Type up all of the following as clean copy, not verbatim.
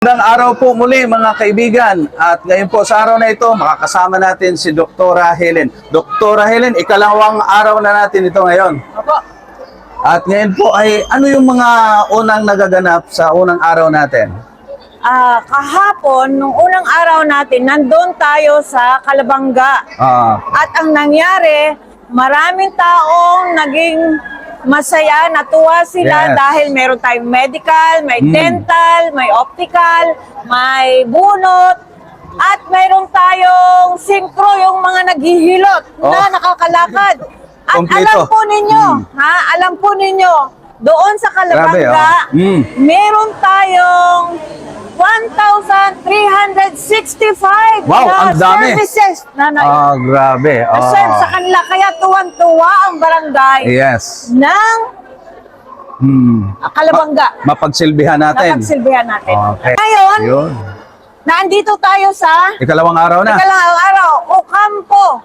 Magandang araw po muli mga kaibigan, at ngayon po sa araw na ito makakasama natin si Dr. Helen. Dr. Helen, ikalawang araw na natin ito ngayon. Opo. At ngayon po ay ano yung mga unang nagaganap sa unang araw natin? Kahapon, nung unang araw natin, nandun tayo sa Kalabanga. At ang nangyari, maraming taong naging masaya, natuwa sila Yes. dahil meron tayong medical, may dental, may optical, may bunot, at meron tayong synchro, yung mga naghihilot na nakakalakad. At Kompleto. alam po ninyo, alam po ninyo, doon sa Kalabanga, meron tayong 1,365 Wow, na ang dami. services na Grabe. serve sa kanila. Kaya tuwang-tuwa ang barangay Yes. ng Kalabanga. Mapagsilbihan natin. Napagsilbihan natin. Okay. Ngayon, Yun. nandito tayo sa Ikalawang araw na. ikalawang araw, Ocampo.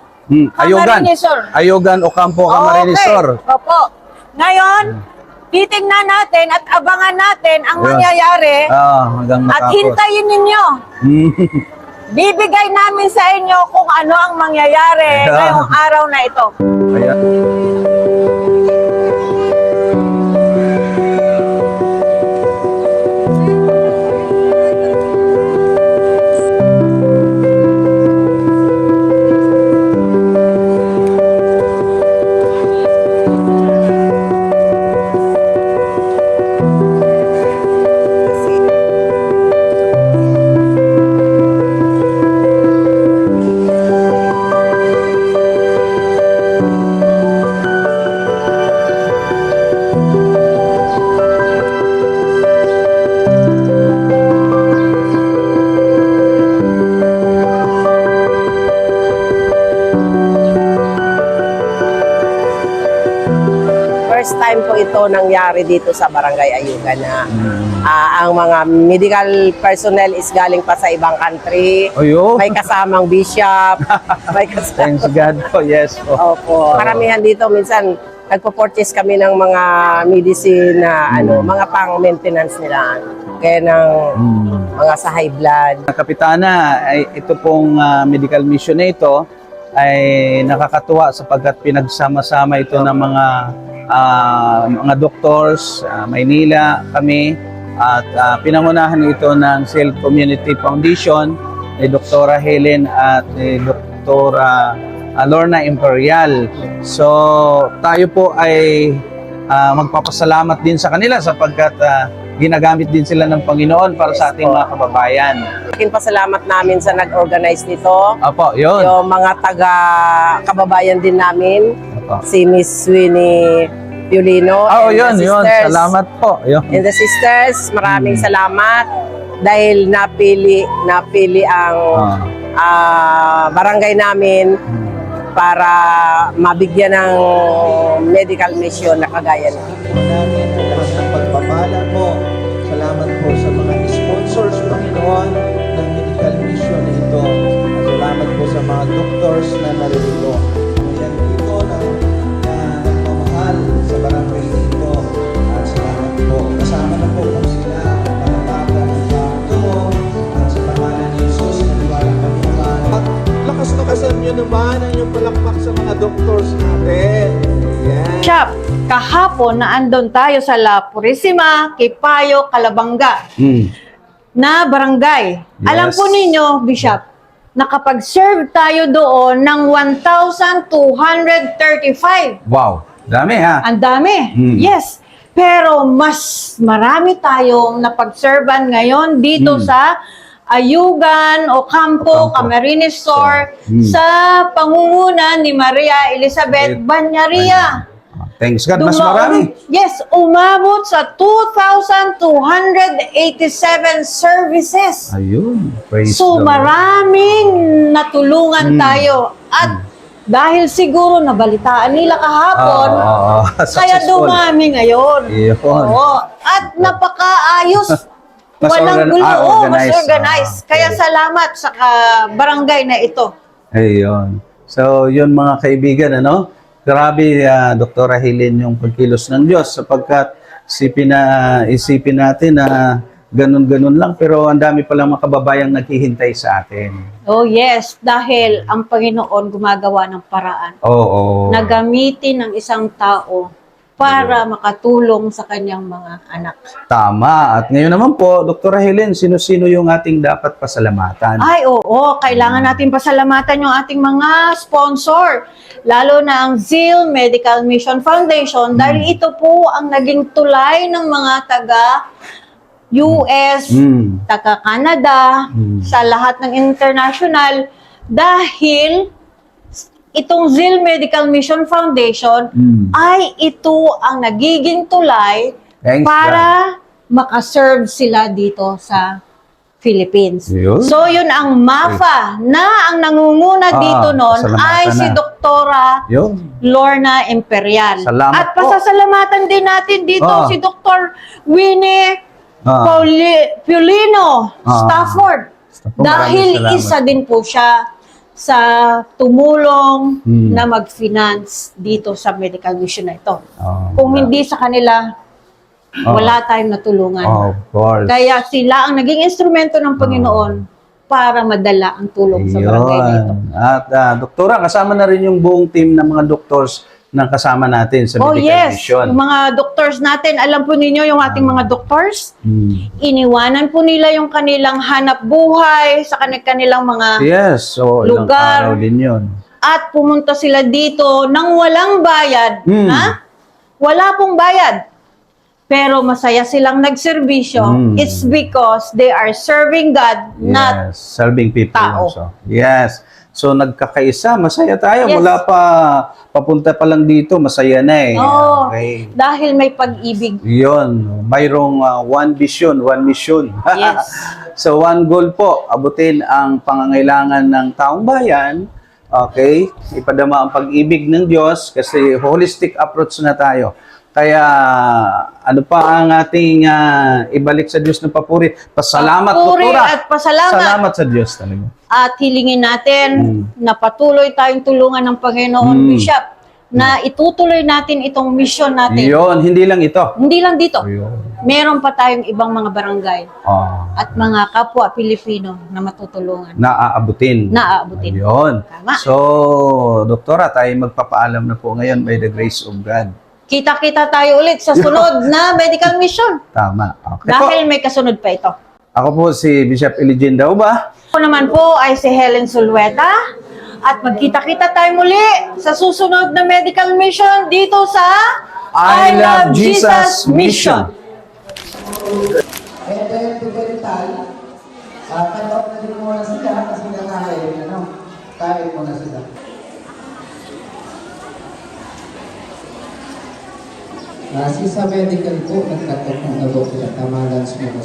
Ayugan. Camarinesor. Ayugan, Ocampo, Camarinesor. Okay. Opo. Ngayon, titingnan natin at abangan natin ang Yun. mangyayari Hanggang at matapos. hintayin ninyo. Bibigay namin sa inyo kung ano ang mangyayari ngayong araw na ito. Ayan. First time po ito nangyari dito sa Barangay Ayugan na ang mga medical personnel is galing pa sa ibang country. Ayun. May kasamang bishop, may kasamang... Thanks God po. Yes po. Opo. Karamihan dito minsan nagpo-purchase kami ng mga medicine na mga pang-maintenance nila. Kaya ng mga sa high blood. Kapitana, ito pong medical mission na ito ay nakakatuwa sapagkat pinagsama-sama ito ng mga doctors, Maynila, kami, at pinangunahan ito ng Self Community Foundation ni Dr. Helen at ni Dr. Lorna Imperial. So tayo po ay magpapasalamat din sa kanila sapagkat ginagamit din sila ng Panginoon para sa ating mga kababayan. Aking pasalamat namin sa nag-organize nito. Apo, yun. Yung mga taga-kababayan din namin. Apo. Si Miss Winnie Violino Yun, and the yun. sisters. Salamat po. Yun. And the sisters, maraming salamat dahil napili ang barangay namin para mabigyan ng medical mission na kagaya na. Namin ang lahat ng pagpapala mo. Salamat po sa mga sponsors, Panginoon, ng medical mission na ito. Salamat po sa mga doctors na naririto. Ayan dito na nagmamahal sa barangay dito. At salamat po. Kasama na po kung sila mga bata ng tumo. At sa pangalan ni Jesus, naniwala kami naman. At lakas-lakasan nyo naman ang inyong palakpak sa mga doctors natin. Ayan. Bishop, kahapon na andon tayo sa La Purisima, Kipayo, Kalabanga na barangay. Yes. Alam po ninyo, Bishop, nakapag-serve tayo doon ng 1,235. Wow. Dami ha. Ang dami. Yes. Pero mas marami tayong napag-servan ngayon dito sa Ayugan, Ocampo, Camarinesor, sa pangunguna ni Maria Elizabeth Banyaria. Thanks God. Mas marami. Yes, umabot sa 2,287 services. Ayun. Praise So the Lord. maraming natulungan tayo. At dahil siguro nabalitaan nila kahapon, kaya Successful. dumami ngayon. Yun. Oo. At napakaayos. Mas Walang gulo. Mas organized. organized. Kaya salamat sa barangay na ito. Ayun. So, yun mga kaibigan, ano? Grabe, Dr. Helen, yung pagkilos ng Diyos sapagkat isipin natin na ganun-ganun lang, pero ang dami palang mga kababayang naghihintay sa atin. Oh yes, dahil ang Panginoon gumagawa ng paraan Oo. na gamitin ng isang tao para makatulong sa kanyang mga anak. Tama. At ngayon naman po, Dr. Helen, sino-sino yung ating dapat pasalamatan? Ay, oo, kailangan natin pasalamatan yung ating mga sponsor, lalo na ang Zeal Medical Mission Foundation dahil ito po ang naging tulay ng mga taga US, taga Canada, sa lahat ng international dahil itong Zeal Medical Mission Foundation ay ito ang nagiging tulay Thanks, para makaserve sila dito sa Philippines. Yun. So yun ang MAFA na ang nangunguna dito noon pasalamatan ay si na. Doktora Yun. Lorna Imperial. Salamat At po. pasasalamatan din natin dito si Dr. Winnie Piolino Stafford. Dahil Maraming salamat. isa din po siya sa tumulong na mag-finance dito sa medical mission na ito. Kung hindi sa kanila, wala tayong natulungan. Of course. Kaya sila ang naging instrumento ng Panginoon para madala ang tulong sa barangay na ito. At doktora, kasama na rin yung buong team ng mga doctors na kasama natin sa Oh medical yes, mission. yung mga doctors natin, alam po ninyo yung ating mga doctors, iniwanan po nila yung kanilang hanap buhay sa kanilang mga Yes, so ilang lugar. araw din yun. at pumunta sila dito nang walang bayad. Ha? Wala pong bayad. Pero masaya silang nagserbisyo. It's because they are serving God, not Yes, serving people tao. also. Yes. So nagkakaisa, masaya tayo. Yes. Mula pa, papunta pa lang dito, masaya na eh. Oo, Okay. dahil may pag-ibig. Yun, mayroong one vision, one mission. Yes. So one goal po, abutin ang pangangailangan ng taong bayan. Okay? Ipadama ang pag-ibig ng Diyos kasi holistic approach na tayo. Kaya ano pa ang ating ibalik sa Diyos ng papuri? Pasalamat, Papuri Doktora. at pasalamat. Salamat sa Diyos talaga. At hilingin natin na patuloy tayong tulungan ng Panginoon, Bishop, na itutuloy natin itong mission natin. Yun, hindi lang ito. Hindi lang dito. Yun. Meron pa tayong ibang mga barangay Oh, at mga kapwa Pilipino na matutulungan. naaabutin. Naaabutin. Yun. Tama. So, Doktora, tayo magpapaalam na po ngayon by the grace of God. Kita-kita tayo ulit sa sunod na medical mission. Tama. Okay Dahil po. may kasunod pa ito. Ako po si Bishop Eligene Dauba. Ako naman po ay si Helen Sulweta. At magkita-kita tayo muli sa susunod na medical mission dito sa I Love Jesus Mission. And then to Berital, cut off na din muna sila kasi nakakain, kain muna sila. Kasi sa medical po, nagkatok ng nabok at tamalan sa mga